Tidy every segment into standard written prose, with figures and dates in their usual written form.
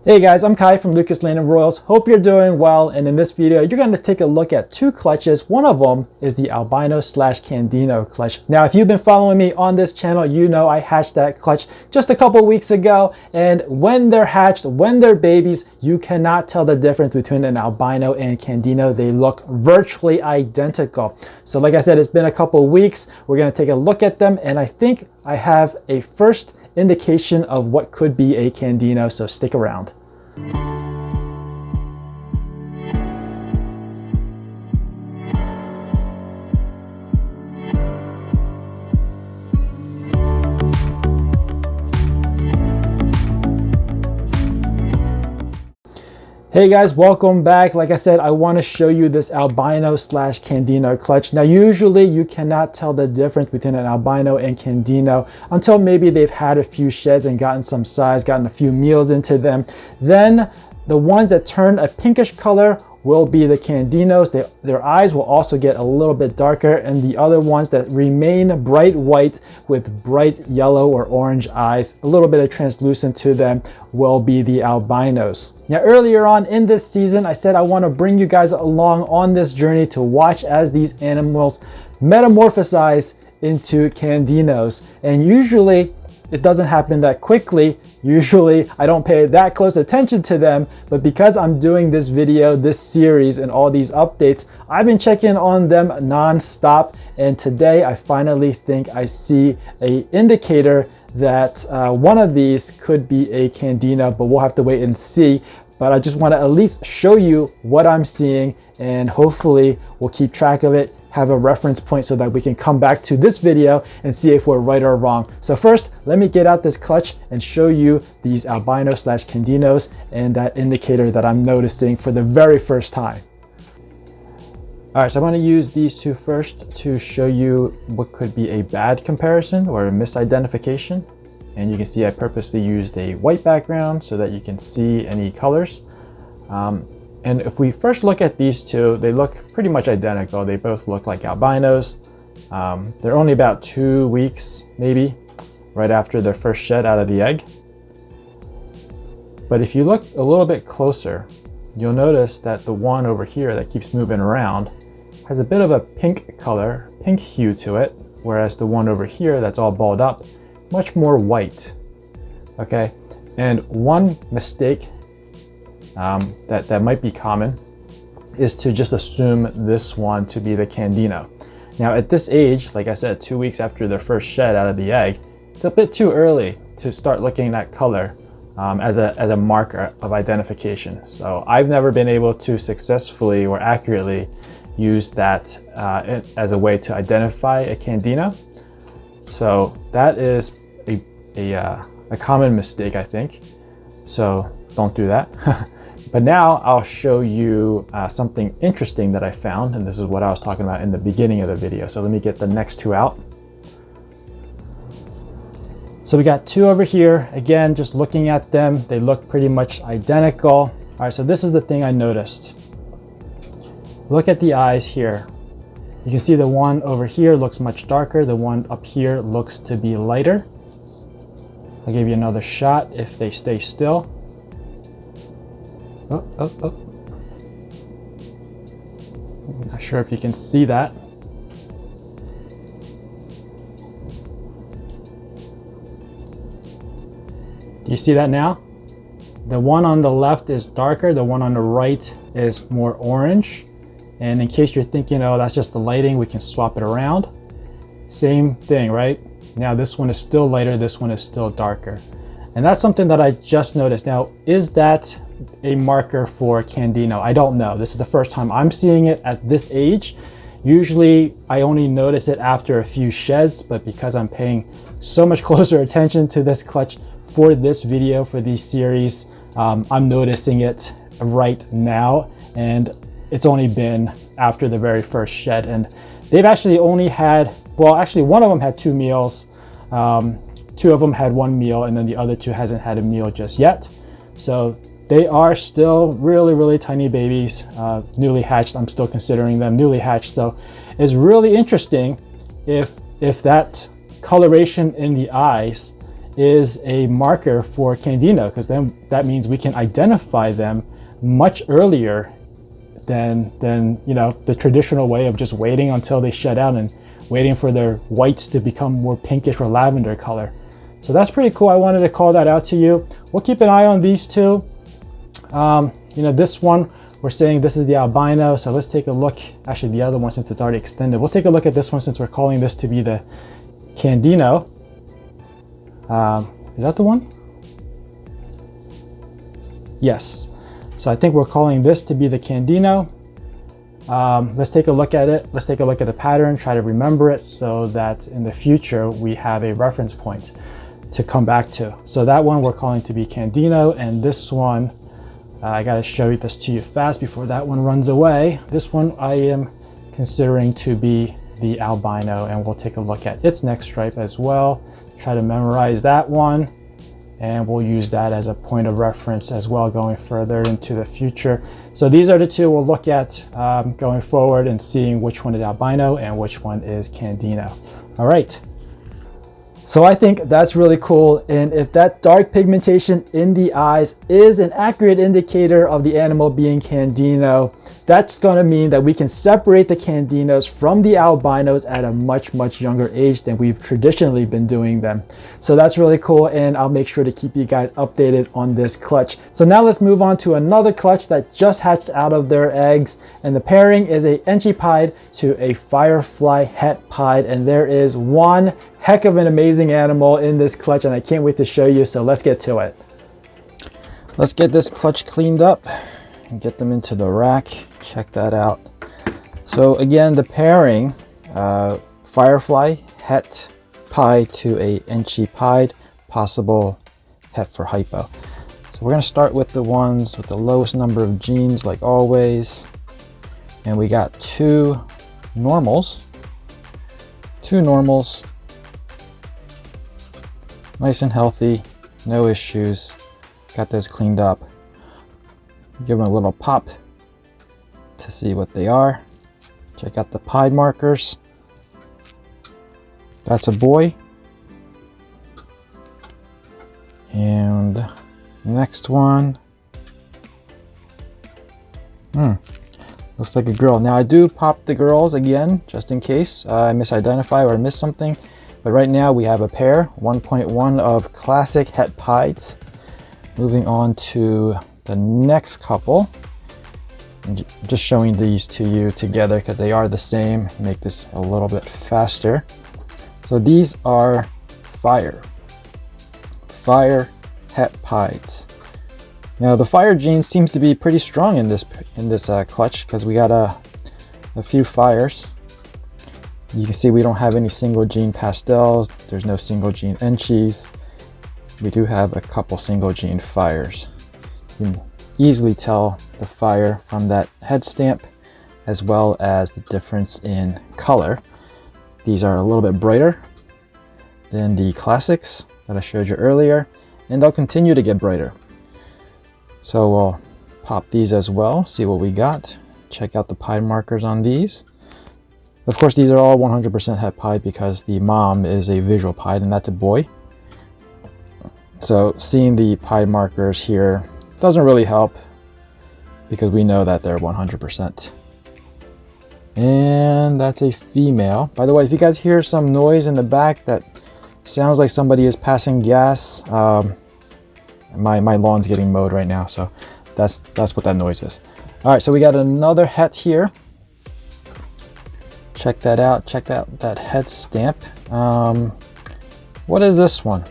Hey guys, I'm Kai from Lucas Lane & Royals. Hope you're doing well, and in this video you're going to take a look at two clutches. One of them is the Albino/Candino clutch. Now if you've been following me on this channel, you know I hatched that clutch just a couple weeks ago, and when they're hatched, when they're babies, you cannot tell the difference between an Albino and Candino. They look virtually identical. So like I said, it's been a couple weeks. We're going to take a look at them, and I think I have a first indication of what could be a Candino, so stick around. Hey guys, welcome back. Like I said, I want to show you this Albino/Candino clutch. Now usually you cannot tell the difference between an Albino and Candino until maybe they've had a few sheds and gotten some size, gotten a few meals into them. Then the ones that turn a pinkish color will be the Candinos. Their eyes will also get a little bit darker, and the other ones that remain bright white with bright yellow or orange eyes, a little bit of translucent to them, will be the Albinos. Now earlier on in this season, I said I want to bring you guys along on this journey to watch as these animals metamorphosize into Candinos, and usually it doesn't happen that quickly. Usually I don't pay that close attention to them, but because I'm doing this video, this series, and all these updates, I've been checking on them non-stop, and today I finally think I see an indicator that one of these could be a Candino, but we'll have to wait and see. But I just want to at least show you what I'm seeing, and hopefully we'll keep track of it, have a reference point so that we can come back to this video and see if we're right or wrong. So first, let me get out this clutch and show you these Albino/Candinos and that indicator that I'm noticing for the very first time. All right, so I'm going to use these two first to show you what could be a bad comparison or a misidentification. And you can see I purposely used a white background so that you can see any colors. And if we first look at these two, they look pretty much identical. They both look like Albinos. They're only about 2 weeks, maybe, right after their first shed out of the egg. But if you look a little bit closer, you'll notice that the one over here that keeps moving around has a bit of a pink color, pink hue to it, whereas the one over here that's all balled up, much more white. Okay, and one mistake that might be common is to just assume this one to be the Candino. Now at this age, like I said, 2 weeks after their first shed out of the egg, it's a bit too early to start looking at color as a marker of identification. So I've never been able to successfully or accurately use that as a way to identify a Candino. So that is a common mistake, I think. So don't do that. But now I'll show you something interesting that I found, and this is what I was talking about in the beginning of the video. So let me get the next two out. So we got two over here. Again, just looking at them, they look pretty much identical. All right, so this is the thing I noticed. Look at the eyes here. You can see the one over here looks much darker. The one up here looks to be lighter. I'll give you another shot if they stay still. Oh. I'm not sure if you can see that. Do you see that now? The one on the left is darker, the one on the right is more orange. And in case you're thinking, oh, that's just the lighting, we can swap it around. Same thing, right? Now this one is still lighter, this one is still darker. And that's something that I just noticed. Now, is that a marker for Candino? I don't know. This is the first time I'm seeing it at this age. Usually I only notice it after a few sheds, but because I'm paying so much closer attention to this clutch for this video, for these series, I'm noticing it right now. And it's only been after the very first shed. And they've actually only had, well, actually one of them had 2 meals. 2 of them had 1 meal, and then the other 2 hasn't had a meal just yet. So they are still really, really tiny babies, newly hatched. I'm still considering them newly hatched. So it's really interesting if that coloration in the eyes is a marker for Candino, because then that means we can identify them much earlier than you know, the traditional way of just waiting until they shed out and waiting for their whites to become more pinkish or lavender color. So that's pretty cool. I wanted to call that out to you. We'll keep an eye on these two. You know, this one, we're saying this is the albino. So let's take a look. Actually, the other one, since it's already extended, we'll take a look at this one since we're calling this to be the Candino. Is that the one? Yes. So I think we're calling this to be the Candino. Let's take a look at it. Let's take a look at the pattern, try to remember it so that in the future we have a reference point to come back to. So that one we're calling to be Candino, and this one, I gotta show this to you fast before that one runs away. This one I am considering to be the albino, and we'll take a look at its neck stripe as well. Try to memorize that one, and we'll use that as a point of reference as well going further into the future. So these are the two we'll look at going forward and seeing which one is albino and which one is Candino. All right. So I think that's really cool. And if that dark pigmentation in the eyes is an accurate indicator of the animal being Candino, that's gonna mean that we can separate the Candinos from the albinos at a much, much younger age than we've traditionally been doing them. So that's really cool, and I'll make sure to keep you guys updated on this clutch. So now let's move on to another clutch that just hatched out of their eggs, and the pairing is a Enchi pied to a Firefly het pied, and there is one heck of an amazing animal in this clutch, and I can't wait to show you, so let's get to it. Let's get this clutch cleaned up and get them into the rack. Check that out. So again, the pairing, Firefly het pied to a Enchi pied, possible het for hypo. So we're gonna start with the ones with the lowest number of genes like always. And we got two normals. Nice and healthy, no issues. Got those cleaned up. Give them a little pop to see what they are. Check out the pied markers. That's a boy. And next one. Looks like a girl. Now I do pop the girls again, just in case I misidentify or miss something. But right now we have a pair, 1.1 of classic het pieds. Moving on to the next couple. And just showing these to you together because they are the same. Make this a little bit faster. So these are fire het pieds. Now the fire gene seems to be pretty strong in this clutch because we got a few fires. You can see we don't have any single gene pastels. There's no single gene enchis. We do have a couple single gene fires. You can easily tell the fire from that head stamp as well as the difference in color. These are a little bit brighter than the classics that I showed you earlier, and they'll continue to get brighter. So we'll pop these as well, see what we got. Check out the pied markers on these. Of course, these are all 100% het pied because the mom is a visual pied, and that's a boy. So seeing the pied markers here doesn't really help because we know that they're 100%. And that's a female. By the way, if you guys hear some noise in the back that sounds like somebody is passing gas, my lawn's getting mowed right now, so that's what that noise is. All right, so we got another het here. Check that out. Check out that head stamp. What is this one?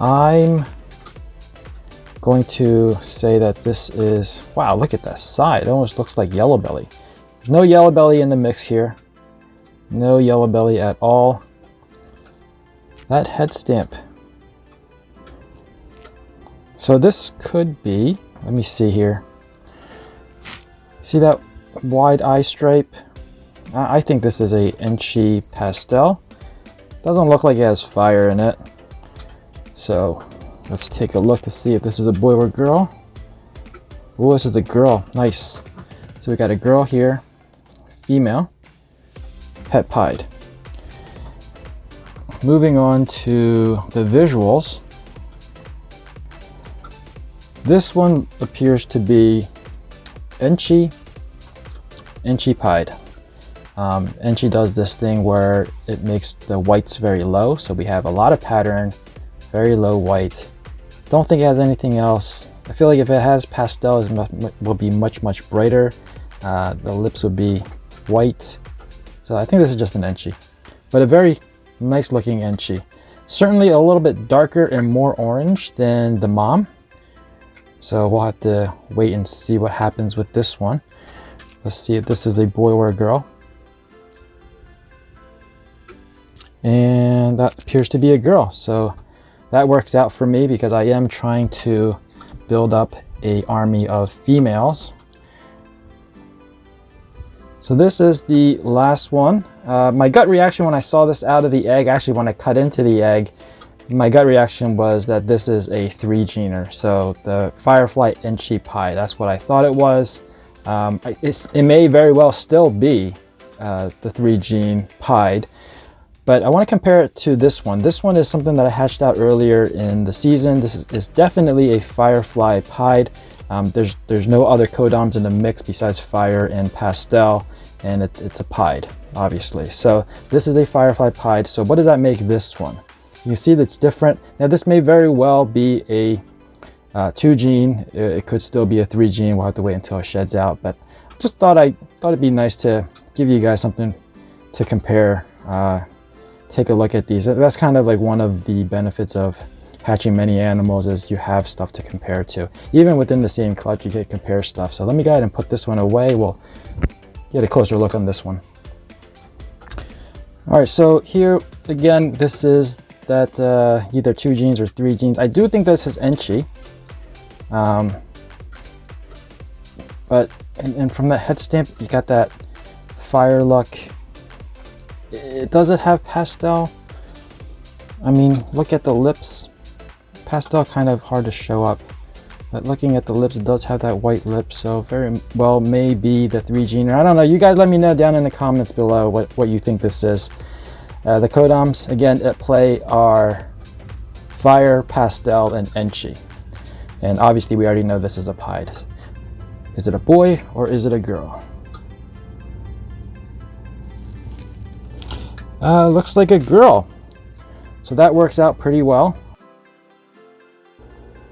I'm going to say that this is, wow, look at that side. It almost looks like yellow belly. There's no yellow belly in the mix here. No yellow belly at all. That head stamp. So this could be, let me see here. See that wide eye stripe? I think this is a Enchi pastel. Doesn't look like it has fire in it. So let's take a look to see if this is a boy or girl. Oh, this is a girl. Nice. So we got a girl here, female, het pied. moving on to the visuals. This one appears to be Enchi pied. Enchi does this thing where it makes the whites very low, so we have a lot of pattern, very low white. Don't think it has anything else. I feel like if it has pastel, it will be much brighter. The lips would be white. So I think this is just an Enchi, but a very nice looking Enchi. Certainly a little bit darker and more orange than the mom. So we'll have to wait and see what happens with this one. Let's see if this is a boy or a girl. And that appears to be a girl. So that works out for me because I am trying to build up an army of females. So this is the last one. My gut reaction when I saw this out of the egg, actually when I cut into the egg, my gut reaction was that this is a 3-gener. So the Firefly Enchi pie, that's what I thought it was. It may very well still be the 3-gene pied, but I want to compare it to this one. This one is something that I hatched out earlier in the season. This is definitely a Firefly pied. There's no other codoms in the mix besides Fire and Pastel, and it's a pied, obviously. So this is a Firefly pied. So what does that make this one? You can see that's different. Now this may very well be a 2-gene. It could still be a 3-gene. We'll have to wait until it sheds out, but just thought it'd be nice to give you guys something to compare. Take a look at these. That's kind of like one of the benefits of hatching many animals, is you have stuff to compare to. Even within the same clutch, you can compare stuff. So let me go ahead and put this one away. We'll get a closer look on this one. All right, so here again, this is that either 2 genes or 3 genes. I do think this is Enchi. But and from the head stamp, you got that fire look. Does it have pastel? I mean, look at the lips. Pastel kind of hard to show up, but looking at the lips, it does have that white lip, so very well may be the 3-gener. I don't know. You guys let me know down in the comments below what you think this is. The codoms, again, at play are Fire, Pastel, and Enchi. And obviously, we already know this is a pied. Is it a boy or is it a girl? Looks like a girl. So that works out pretty well.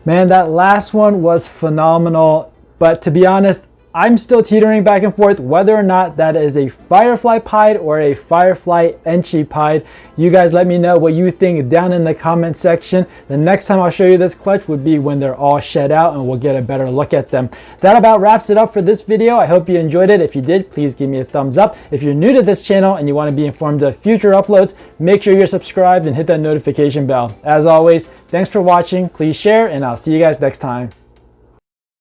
Man, that last one was phenomenal. But to be honest, I'm still teetering back and forth whether or not that is a Firefly pied or a Firefly Enchi pied. You guys let me know what you think down in the comment section. The next time I'll show you this clutch would be when they're all shed out and we'll get a better look at them. That about wraps it up for this video. I hope you enjoyed it. If you did, please give me a thumbs up. If you're new to this channel and you want to be informed of future uploads, make sure you're subscribed and hit that notification bell. As always, thanks for watching. Please share and I'll see you guys next time.